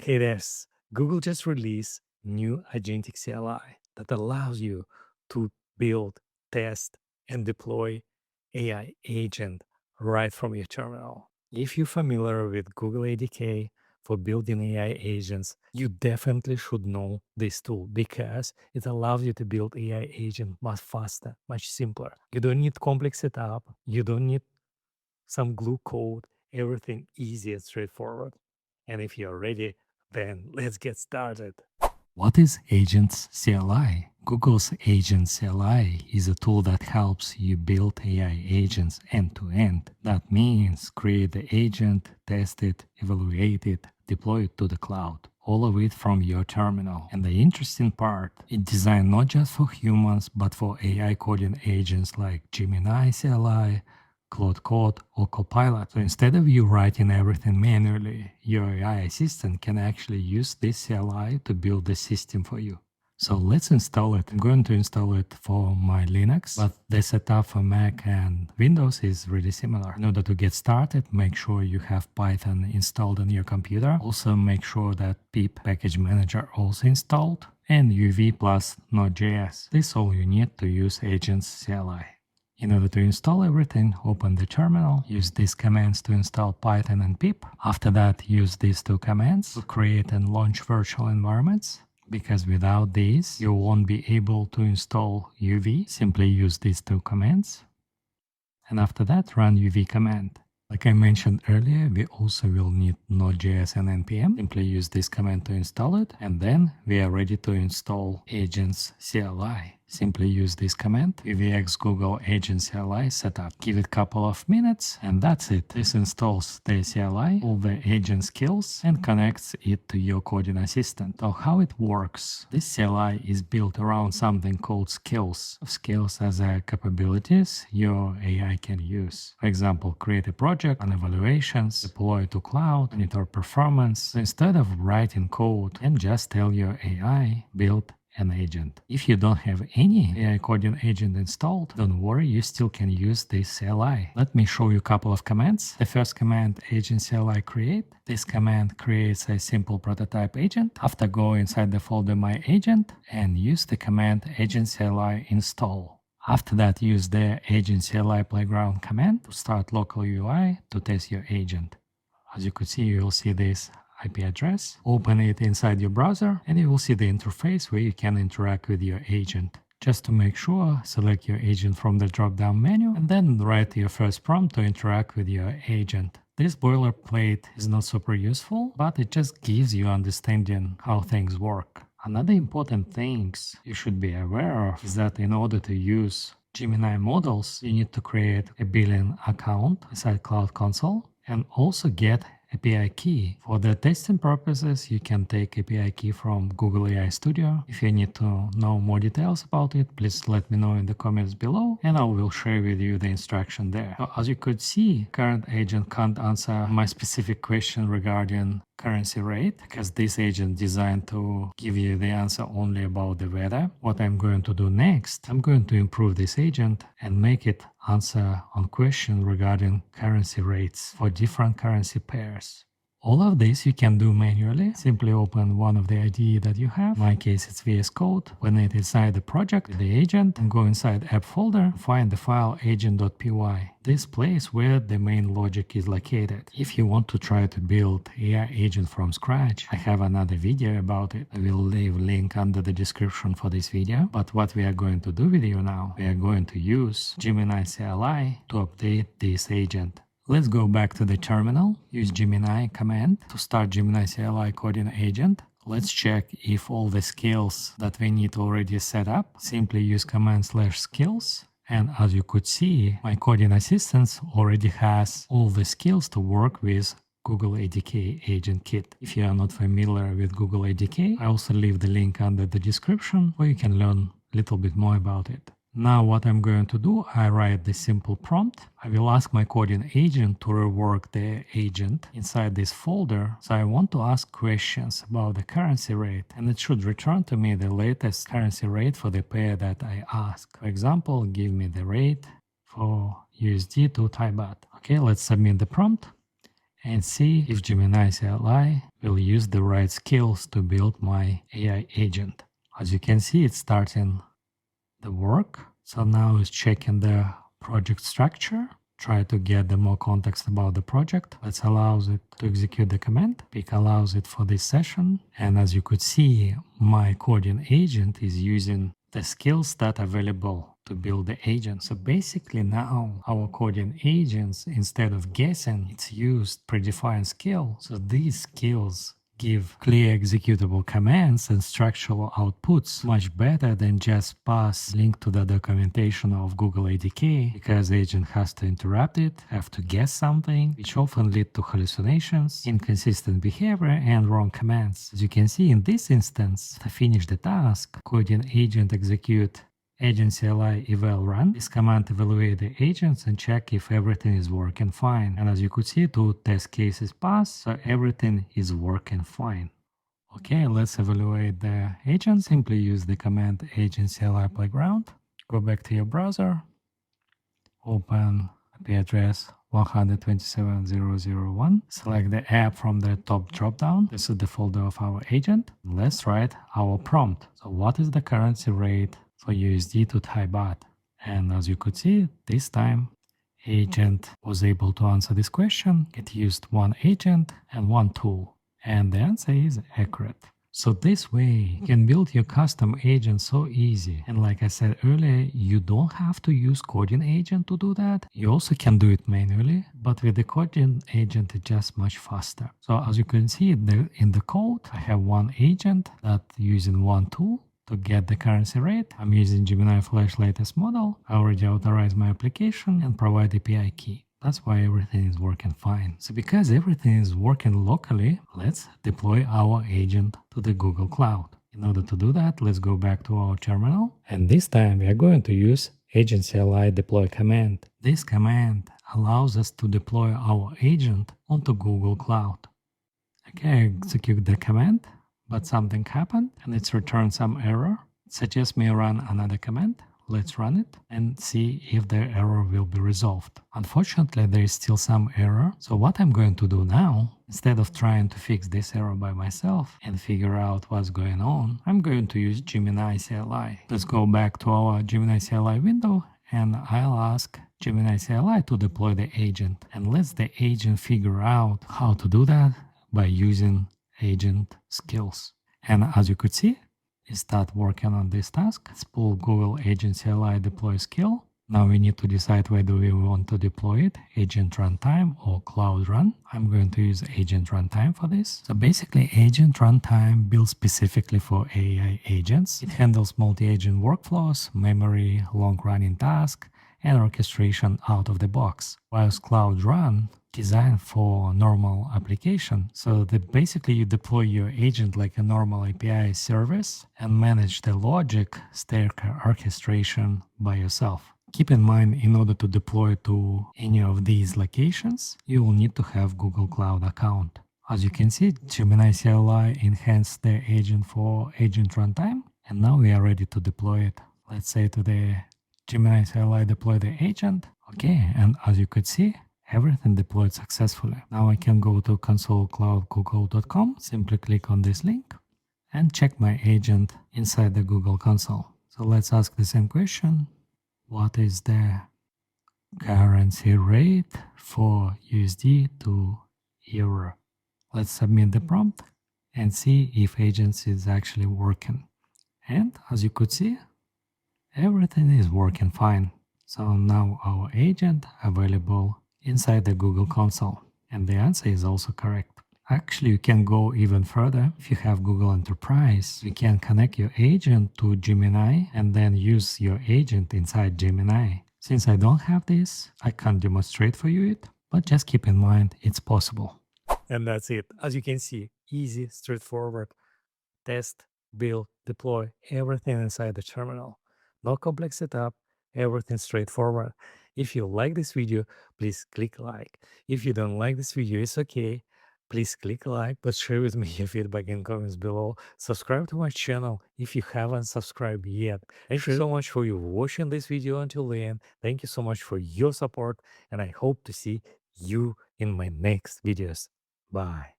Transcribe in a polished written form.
Okay, Google just released new agentic CLI that allows you to build, test, and deploy AI agent right from your terminal. If you're familiar with Google ADK for building AI agents, you definitely should know this tool because it allows you to build AI agent much faster, much simpler. You don't need complex setup. You don't need some glue code, everything easy and straightforward. And if you're ready, then let's get started. What is Agents CLI? Google's Agents CLI is a tool that helps you build AI agents end to end. That means create the agent, test it, evaluate it, deploy it to the cloud. All of it from your terminal. And the interesting part, it's designed not just for humans, but for AI coding agents like Gemini CLI, Claude Code, or Copilot. So instead of you writing everything manually, your AI assistant can actually use this CLI to build the system for you. So let's install it. I'm going to install it for my Linux, but the setup for Mac and Windows is really similar. In order to get started, make sure you have Python installed on your computer. Also make sure that pip package manager also installed and UV plus NodeJS. This is all you need to use Agents CLI. In order to install everything, open the terminal, use these commands to install Python and pip. After that, use these two commands to create and launch virtual environments. Because without these, you won't be able to install UV. Simply use these two commands. And after that, run UV command. Like I mentioned earlier, we also will need Node.js and NPM. Simply use this command to install it, and then we are ready to install Agents CLI. Simply use this command, pvx Google Agent CLI setup. Give it a couple of minutes, and that's it. This installs the CLI, all the agent skills, and connects it to your coding assistant. So how it works? This CLI is built around something called skills. Skills as capabilities your AI can use. For example, create a project, run evaluations, deploy to cloud, monitor performance. So instead of writing code, and just tell your AI, build an agent. If you don't have any AI coding agent installed, don't worry, you still can use this CLI. Let me show you a couple of commands. The first command, agent CLI create. This command creates a simple prototype agent. After, go inside the folder my agent and use the command agent CLI install. After that, use the agent CLI playground command to start local UI to test your agent. As you could see, you will see this IP address. Open it inside your browser and you will see the interface where you can interact with your agent. Just to make sure, select your agent from the drop-down menu and then write your first prompt to interact with your agent. This boilerplate is not super useful, but it just gives you understanding how things work. Another important thing you should be aware of is that in order to use Gemini models, you need to create a billing account inside Cloud Console and also get API key. For the testing purposes, you can take API key from Google AI Studio. If you need to know more details about it, please let me know in the comments below and I will share with you the instruction there. So as you could see, current agent can't answer my specific question regarding currency rate because this agent designed to give you the answer only about the weather. What I'm going to do next, I'm going to improve this agent and make it answer on questions regarding currency rates for different currency pairs. All of this you can do manually. Simply open one of the IDE that you have. In my case, it's VS Code. When it is inside the project, the agent, and go inside app folder, find the file agent.py. This place where the main logic is located. If you want to try to build AI agent from scratch, I have another video about it. I will leave a link under the description for this video. But what we are going to do with you now, we are going to use Gemini CLI to update this agent. Let's go back to the terminal, use Gemini command to start Gemini CLI coding agent. Let's check if all the skills that we need already set up. Simply use command /skills. And as you could see, my coding assistant already has all the skills to work with Google ADK Agent Kit. If you are not familiar with Google ADK, I also leave the link under the description where you can learn a little bit more about it. Now what I'm going to do, I write the simple prompt. I will ask my coding agent to rework the agent inside this folder. So I want to ask questions about the currency rate and it should return to me the latest currency rate for the pair that I ask. For example, give me the rate for USD to Thai baht. Okay, let's submit the prompt and see if Gemini CLI will use the right skills to build my AI agent. As you can see, it's starting the work. So now it's checking the project structure, try to get the more context about the project. Let's allows it to execute the command. Pick allows it for this session. And as you could see, my coding agent is using the skills that are available to build the agent. So basically now our coding agents, instead of guessing, it's used predefined skill. So these skills give clear executable commands and structural outputs much better than just pass link to the documentation of Google ADK, because the agent has to interrupt it, have to guess something, which often lead to hallucinations, inconsistent behavior, and wrong commands. As you can see in this instance, to finish the task, coding agent execute agent CLI eval run. This command evaluate the agents and check if everything is working fine. And as you could see, 2 test cases pass, so everything is working fine. Okay, let's evaluate the agent. Simply use the command agent CLI playground. Go back to your browser, open IP address 127.0.0.1. Select the app from the top dropdown. This is the folder of our agent. Let's write our prompt. So what is the currency rate for USD to Thai baht? And as you could see, this time agent was able to answer this question. It used one agent and one tool, and the answer is accurate. So this way you can build your custom agent so easy. And like I said earlier, you don't have to use coding agent to do that. You also can do it manually, but with the coding agent it's just much faster. So as you can see in the code, I have one agent that using one tool to get the currency rate. I'm using Gemini Flash latest model. I already authorized my application and provide API key. That's why everything is working fine. So because everything is working locally, let's deploy our agent to the Google Cloud. In order to do that, let's go back to our terminal. And this time we are going to use agent CLI deploy command. This command allows us to deploy our agent onto Google Cloud. Okay, execute the command, but something happened and it's returned some error. It suggests me run another command. Let's run it and see if the error will be resolved. Unfortunately, there is still some error. So what I'm going to do now, instead of trying to fix this error by myself and figure out what's going on, I'm going to use Gemini CLI. Let's go back to our Gemini CLI window and I'll ask Gemini CLI to deploy the agent. And let the agent figure out how to do that by using agent skills. And as you could see, start working on this task. Let's pull Google Agent CLI deploy skill. Now we need to decide whether we want to deploy it, agent runtime or cloud run. I'm going to use agent runtime for this. So basically agent runtime built specifically for AI agents. It handles multi-agent workflows, memory, long-running tasks, and orchestration out of the box. Whilst cloud run designed for normal application. So that basically you deploy your agent like a normal API service and manage the logic stack orchestration by yourself. Keep in mind, in order to deploy to any of these locations, you will need to have Google Cloud account. As you can see, Gemini CLI enhanced the agent for agent runtime, and now we are ready to deploy it. Let's say to the Gemini CLI deploy the agent. Okay, and as you could see, everything deployed successfully. Now I can go to console.cloudgoogle.com, simply click on this link and check my agent inside the Google console. So let's ask the same question. What is the currency rate for USD to euro? Let's submit the prompt and see if agent is actually working. And as you could see, everything is working fine. So now our agent available inside the Google console, and the answer is also correct. Actually, you can go even further. If you have Google Enterprise, you can connect your agent to Gemini and then use your agent inside Gemini. Since I don't have this, I can't demonstrate for you it, but just keep in mind it's possible. And that's it. As you can see, easy, straightforward. Test, build, deploy, everything inside the terminal. No complex setup, everything straightforward. If you like this video, please click like. If you don't like this video, it's okay. Please click like, but share with me your feedback in comments below. Subscribe to my channel if you haven't subscribed yet. Thank you so much for you watching this video until the end. Thank you so much for your support, and I hope to see you in my next videos. Bye.